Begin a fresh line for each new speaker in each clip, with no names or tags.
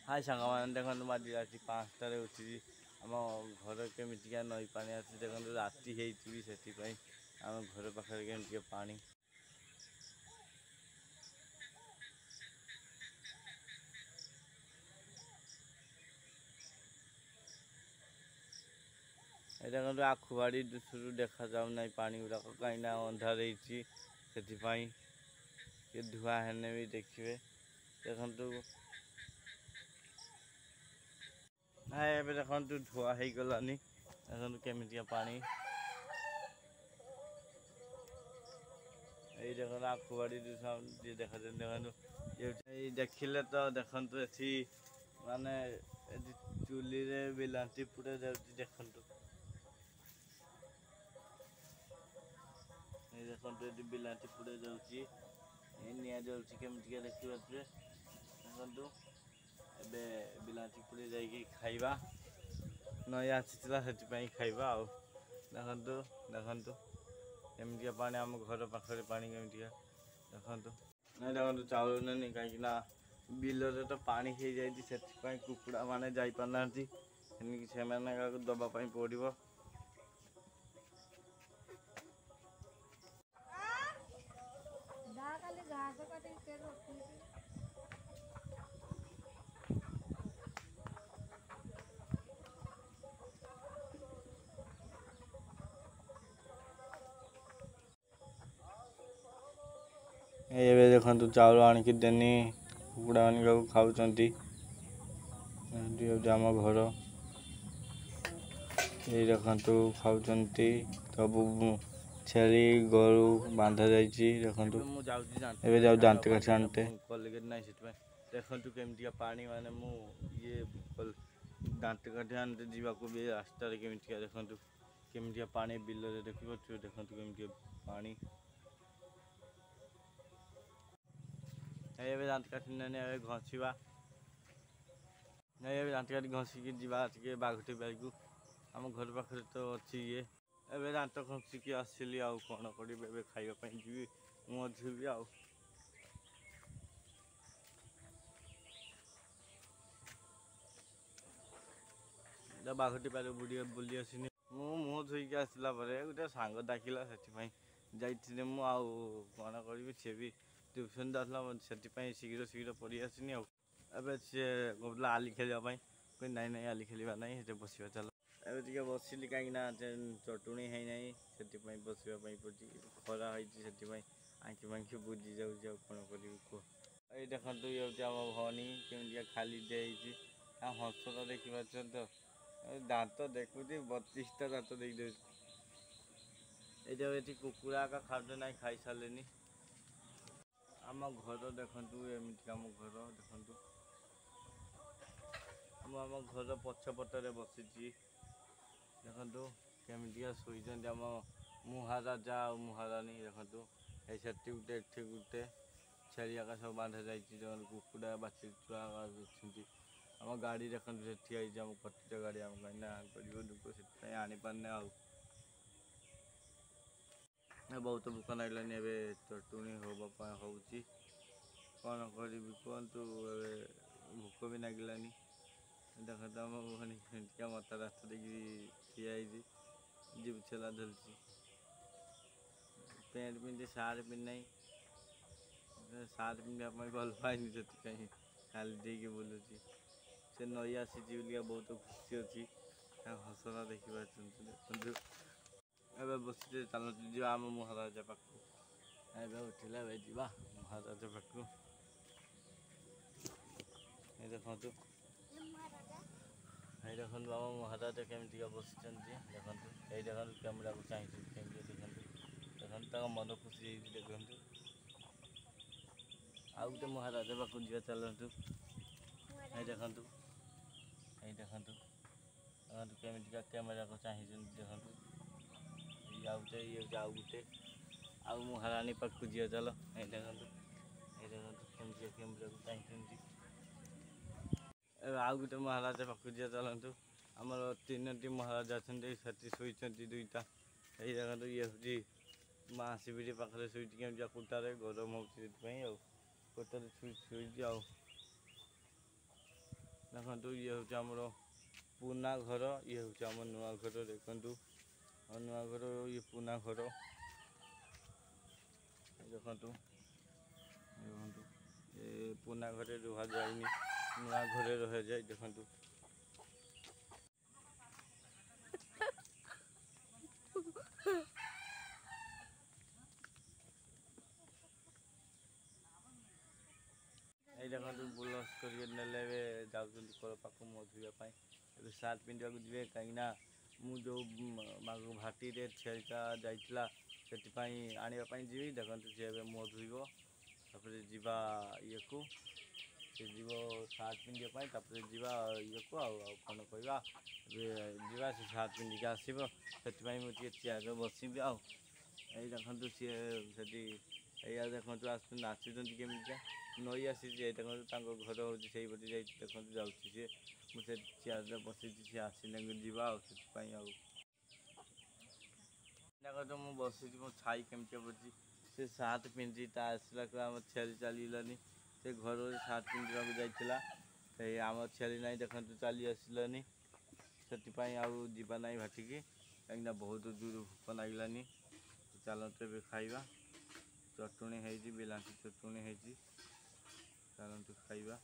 हाय सांग देखो आज राति 5टार उठी आम घर केमिका नई पानी आसी देखो राति से आम घर पाखे केमिका पानी ये देखो आखुबाड़ी दूसरू देखा जाऊना पानी गुड़ाक कहीं अंधार से धुआ हेने भी देखिए देखु देखु धुआ हो गलानी देखो केमिका पानी ये देखो आखुबाड़ी देखा देखो ये देखिले तो देखु ये माने चुली रे बिलांटी पुड़े देखु देखो ये बिलांटी पुड़े जाऊँगी निआ जलुची केमिका देखिए देखु ए बिलांटी पुड़े जाइए खाइबा नई आसी खाइबा आउ देखु देखु केमिका पानी आम घर पाखे पानी केमिका देखु ना देखो चाउल नहीं कहीं बिलरे तो पानी हो जाए कुकुड़ा माने जापारना से दवापाई पड़ो ये देखो चाउल आणिक देनी कुकुड़ा मान खाऊँ आम घर ये देखु खाऊँ सब छेली गरु बांधा देखु जाऊ दांत काठी आनते देखु केमिका पानी माने ये दांत काठी आनते जावाक भी रास्ता केमिका देखु केमिका पानी बिल देखो देखु केमिका पानी ये दांत काठी ना घसीवा ये दांत काठी घसिकी जावा बाघटी बाड़ी को आम घर पाखे तो अच्छी ये ए दांत घसिकी आसली आउ कौन करी खावाई जी मुँह धोबी बाघटी बाड़ी बुढ़ी बुली आसनी मुँह धोईकी आसला गोटे सांग डाकिला से जाइए कौन करी सी भी ट्यूशन जाता से शीघ्र शीघ्र पढ़ी आसनी अब सी कहला आली खेलवाई कह नाई नाई आली खेलवा ना बस चल ए बसिली कहीं चटुणी है ना से बसवाई पड़ी खरा होती आँखि फाँखि बुझी जाऊँ कौन कर कह ये देखो ये आम भनी केमिका खाली दिखाई हंसटा देखी तो दांत देखुँ 32टा दांत देखिए ये कुकुड़ा का खाद्य ना खाई सारे आम घर देखु एमती आम घर देखु आम घर पछपटे बसी देखु केमिका शोचन आम महाराजा और महारानी देखु ये गोटे एठी गोटे छेली आका सब बांधा जाए कुकुड़ा बाछी छुआ अच्छी आम गाड़ी देखो ठिया आम कटिटा गाड़ी आम कहीं दुख से आनी पारने बहुत भूक लगलानी चटुणी हाँपा हूँ कौन करी कहतु भूक भी लगलानी देखो तो आम भनी क्या मत रास्ता देखिए ठिया जीव छेला धरती पैंट पिंधे सार्ट पिंधना सार्ट पिंधापी भल पाएनि से कहीं खाली देके बुलूची से नई आसी बहुत खुशी अच्छी हसना देखा देखु ए बस चल जा आम महाराजा पाख उठिला जा महाराजा पाख देखु ये देखो आम महाराजा केमिका बस देखु ये देखो कैमेरा को चाहिए देखु देखु मन खुशी देखु आउ गोटे महाराजा पाख जा चलतु ये देखु ये देखु केमिका कैमेरा को चाहिए देखु आउटे ये आउ गोटे आउ महारानी पाख जी चल ये देखु केमिका कैमेरा को चाहिए आउ गोटे महाराजा पाख जी चलतु आमर 3टी महाराजा अच्छा शोचती 2टा ये देखो ये हूँ माँ शिविर पाखे शोची केमिका कुटारे गरम होती कोटारे शुई देखु ये हूँ आमर पुना घर ये हूँ आम नुआ घर देखु नुआ घर ये पुना घर देखु ये पुना घरे रुहा जाए नुआ घरे रह जाए देखु ये देखो बुलस करके कल पाक मो धोवाई सार्ट पिंधा जी कहीं मुझे भाटी छेका जाइला से आने जी देखो सी मो धोब जावा ये को जीव सार्ट पिंधापी जावा ये को कौन कहवा जा से सार्ट पिंधिक आसो से मुझे चेयर बसबी आई देखु सी या देखो आस नाचुंट केमी नई आसी देखो घर हूँ से पटे देखो जाऊँ सी मुझे चेयर बसई सी आसने जावा देखो तो मुझे बसी मो छाई केमती पड़ी से सार्ट पिंधि आसला आम छेली चलानी से घर सार्ट पिंधा जाइला आम छेली ना देखो चली आसलानी से जावा ना भाटिकी कहीं बहुत दूर भोक लगलानी चलते ए खाइबा चटुणी है बिलाती चटुणी है चलते खाइबा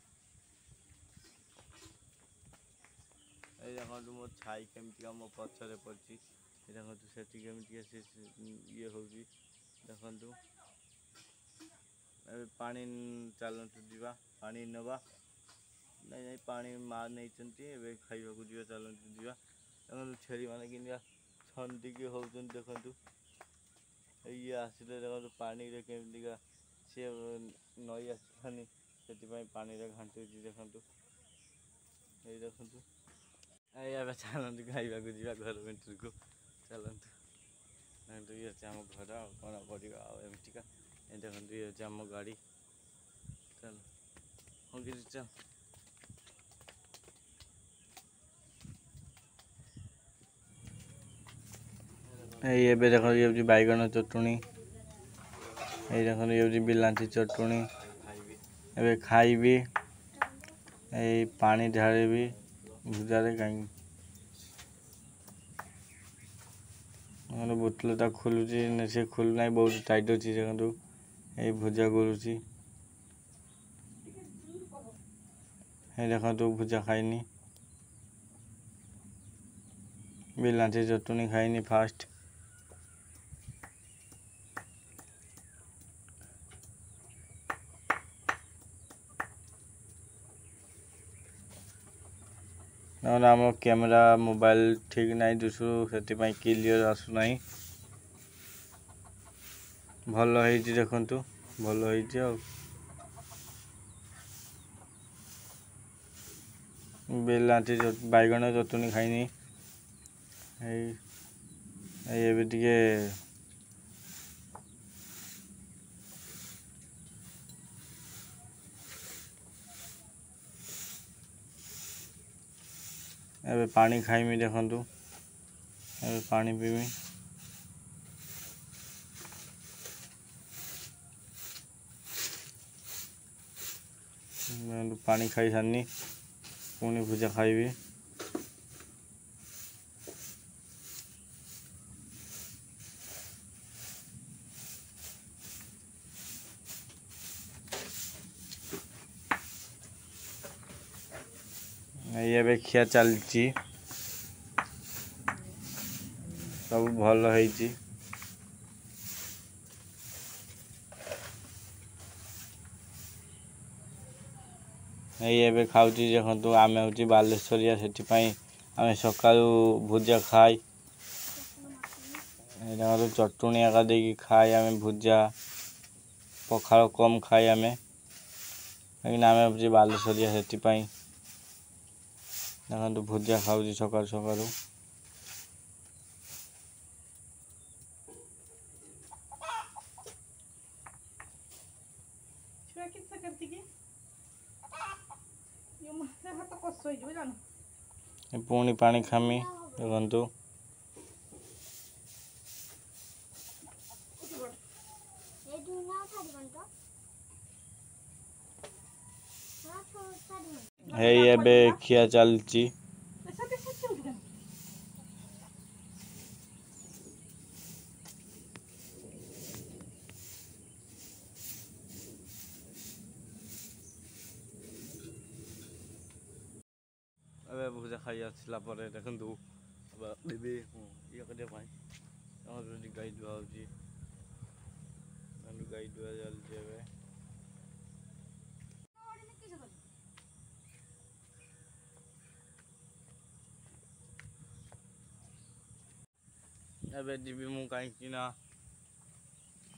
ये देखो मो छाई केमती मो पचर पड़ी देखो से केमती ये हूँ देखु पानी चलतु जा पानी नवा नहीं नहीं पानी माँ नहीं खाइबा को जा चलतु जा देखो छेली मैंने कि छंदी होती देखु ये आसिले देखो पानी केमती सी नई आसलानी से पानी घाटुची देखु ये देखु ये चलते खाइबा को जा घर भितर को चलतु ये आम घर कौन करमतिका देखो ये आम गाड़ी चल हो कि चल ये देखो ये बैगन चटुणी ये देखो ये बिलाती चटुणी ए खाइबी ये पानी ढालिबी भुजारे कहीं बोतलटा खोलुची से खोलना बहुत टाइट अच्छी देखो ये भुजा करुची देखो भुजा खाइनी बिलाती चटुणी खाइनी फास्ट नहले आम कैमेरा मोबाइल ठीक नहीं दुसु से क्लियर आसुना भल हो देखु भल हो बिलाती बैगन चटुणी खाइनी ये टे एबे पानी खाइमी देखु एबे पानी पीमी पानी खाई सारनी पुणी भुजा खाइबी ये खिया चलती सब भल है ये खाऊँ देखो आम हूँ बालेश्वरिया से आम सका भुजा खाई चटुणी एका दे खाई आम भुजा पखाड़ कम खाई आम कहीं आम हूँ बालेश्वरिया से देखो भुजा खाऊँ सका सका पुणी पानी खामी देखु ହେଇ ଏବେ ଖିଆ ଚାଲିଛି। ଏବେ ଭୁଜା ଖାଇ ଆସିଲା ପରେ ଦେଖନ୍ତୁ ଦେବି ଇଏ କରିବା ପାଇଁ ଆମର ଗାଈ ଧୁଆ ହେଉଛି। ଗାଈ ଧୁଆ ଚାଲିଛି ଏବେ। ଏବେ ଯିବି ମୁଁ କାହିଁକି ନା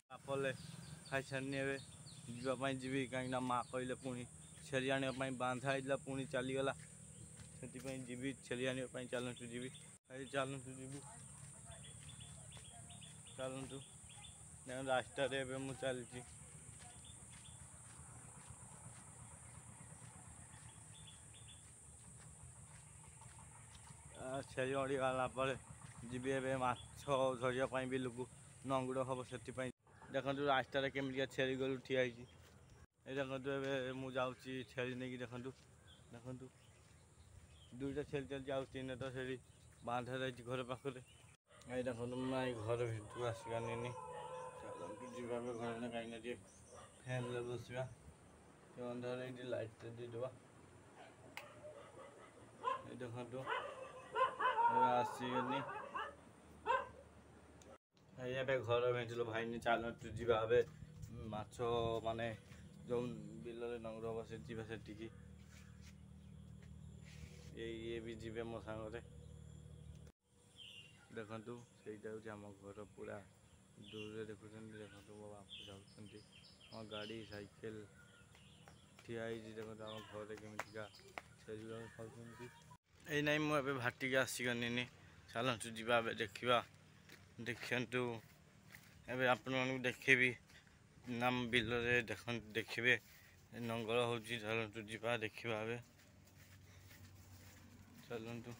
ତାପରେ ଖାଇସାରିନି ଏବେ ଯିବା ପାଇଁ ଯିବି କାହିଁକି ନା ମା କହିଲେ ପୁଣି ଛେଳି ଆଣିବା ପାଇଁ ବାନ୍ଧା ହେଇଥିଲା ପୁଣି ଚାଲିଗଲା ସେଥିପାଇଁ ଯିବି ଛେଳି ଆଣିବା ପାଇଁ। ଚାଲନ୍ତୁ ଯିବି ଚାଲନ୍ତୁ ଯିବୁ ଚାଲନ୍ତୁ ରାସ୍ତାରେ ଏବେ ମୁଁ ଚାଲିଛି। ଛେଳି ଅଡ଼ିଗଲା ପରେ ଯିବି ଏବେ ମାଛ ଧରିବା ପାଇଁ ବିଲକୁ ନଙ୍ଗୁଡ଼ ହେବ ସେଥିପାଇଁ। ଦେଖନ୍ତୁ ରାସ୍ତାରେ କେମିତିକା ଛେଳି ଗଲୁ ଠିଆ ହେଇଛି। এই ଦେଖନ୍ତୁ ଏବେ ମୁଁ ଯାଉଛି ଛେଳି ନେଇକି ଦେଖନ୍ତୁ ଦେଖନ୍ତୁ ଦୁଇଟା ଛେଳି ଚାଲିଛି ଆଉ ତିନିଟା ଛେଳି ବାନ୍ଧା ଯାଇଛି ଘର ପାଖରେ। ଏଇ ଦେଖନ୍ତୁ ମୁଁ ଏଇ ଘର ଭିତରକୁ ଆସିପାରିନି। ଚାଲନ୍ତୁ ଯିବା ଏବେ ଘରେ ନା କାହିଁକିନା ଟିକେ ଫ୍ୟାନ୍ରେ ବସିବା ସେ ଅନ୍ଧାରରେ ଏଇଠି ଲାଇଟ୍ଟେ ଦେଇଦେବା। এই ଦେଖନ୍ତୁ ଆସିଗନି ଏବେ ଘର ଭେଞ୍ଚିଲୁ ଭାଇନି। ଚାଲନ୍ତୁ ଯିବା ଏବେ ମାଛ ମାନେ ଯେଉଁ ବିଲରେ ନଙ୍ଗର ହବ ସେ ଯିବା ସେଠିକି। ଇଏ ବି ଯିବେ ମୋ ସାଙ୍ଗରେ। ଦେଖନ୍ତୁ ସେଇଟା ହେଉଛି ଆମ ଘର ପୁରା ଦୂରରେ ଦେଖୁଛନ୍ତି। ଦେଖନ୍ତୁ ମୋ ବାପା ଯାଉଛନ୍ତି ମୋ ଗାଡ଼ି ସାଇକେଲ ଠିଆ ହେଇଛି। ଦେଖନ୍ତୁ ଆମ ଘରେ କେମିତିକା ଛେଳି ଖାଉଛନ୍ତି। ଏଇ ନାଇଁ ମୁଁ ଏବେ ଭାଟିକି ଆସିଗଲିନି। ଚାଲନ୍ତୁ ଯିବା ଏବେ ଦେଖିବା। ଦେଖନ୍ତୁ ଏବେ ଆପଣମାନଙ୍କୁ ଦେଖେଇବି ଆମ ବିଲରେ ଦେଖନ୍ତୁ ଦେଖିବେ ନଙ୍ଗଳ ହେଉଛି। ଚାଲନ୍ତୁ ଯିବା ଦେଖିବା ଏବେ ଚାଲନ୍ତୁ।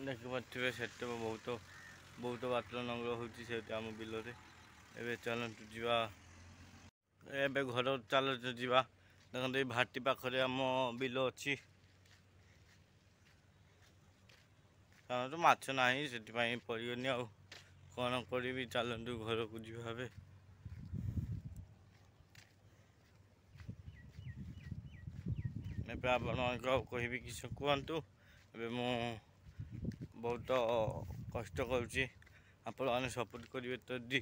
ଦେଖିପାରୁଥିବେ ସେଠି ବହୁତ ବାଟର ନଙ୍ଗଳ ହେଉଛି ସେଠି ଆମ ବିଲରେ। ଏବେ ଚାଲନ୍ତୁ ଯିବା ଏବେ ଘର ଚାଲନ୍ତୁ ଯିବା। ଦେଖନ୍ତୁ ଏଇ ଭାଟି ପାଖରେ ଆମ ବିଲ ଅଛି। ଚାଲନ୍ତୁ ମାଛ ନାହିଁ ସେଥିପାଇଁ ପଡ଼ିବନି ଆଉ କ'ଣ କରିବି। ଚାଲନ୍ତୁ ଘରକୁ ଯିବା ଏବେ। ଏବେ ଆପଣଙ୍କ କହିବି କିଛି କୁହନ୍ତୁ। ଏବେ ମୁଁ ବହୁତ କଷ୍ଟ କରୁଛି ଆପଣମାନେ ସପୋର୍ଟ କରିବେ ଯଦି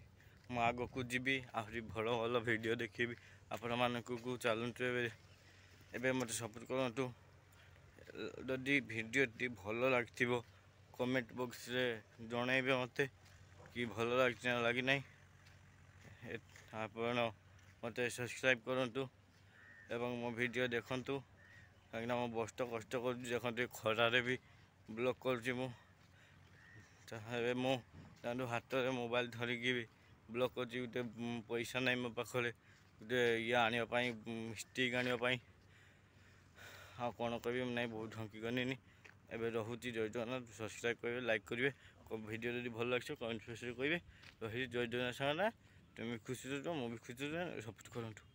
ମୁଁ ଆଗକୁ ଯିବି ଆହୁରି ଭଲ ଭଲ ଭିଡ଼ିଓ ଦେଖେଇବି ଆପଣମାନଙ୍କୁ। ଚାଲନ୍ତୁ ଏବେ ମୋତେ ସପୋର୍ଟ କରନ୍ତୁ। ଯଦି ଭିଡ଼ିଓଟି ଭଲ ଲାଗିଥିବ କମେଣ୍ଟ ବକ୍ସରେ ଜଣାଇବେ ମୋତେ କି ଭଲ ଲାଗିଛି ନା ଲାଗିନାହିଁ। ଆପଣ ମୋତେ ସବସ୍କ୍ରାଇବ୍ କରନ୍ତୁ ଏବଂ ମୋ ଭିଡ଼ିଓ ଦେଖନ୍ତୁ କାହିଁକିନା ମୁଁ ବହୁତ କଷ୍ଟ କରୁଛି। ଦେଖନ୍ତୁ ଖରାରେ ବି ବ୍ଲଗ୍ କରୁଛି ମୁଁ। ଏବେ ମୁଁ ତାଠୁ ହାତରେ ମୋବାଇଲ ଧରିକି ବି ବ୍ଲଗ୍ କରୁଛି। ଗୋଟେ ପଇସା ନାହିଁ ମୋ ପାଖରେ ଗୋଟେ ଇଏ ଆଣିବା ପାଇଁ ଷ୍ଟିକ୍ ଆଣିବା ପାଇଁ। ଆଉ କ'ଣ କରିବି ମୁଁ ନାହିଁ ବହୁତ ଢଙ୍କି ଗଲିନି। ଏବେ ରହୁଛି। ଜୟ ଜଗନ୍ନାଥ। ସବସ୍କ୍ରାଇବ୍ କରିବେ ଲାଇକ୍ କରିବେ। ଭିଡ଼ିଓ ଯଦି ଭଲ ଲାଗିବ କମେଣ୍ଟ ବକ୍ସରେ କହିବେ। ରହୁଛି ଜୟ ଜଗନ୍ନାଥ। ସାଙ୍ଗରେ ତୁମେ ଖୁସି ରହୁଛ ମୁଁ ବି ଖୁସି ରହୁଛି। ସପୋର୍ଟ କରନ୍ତୁ।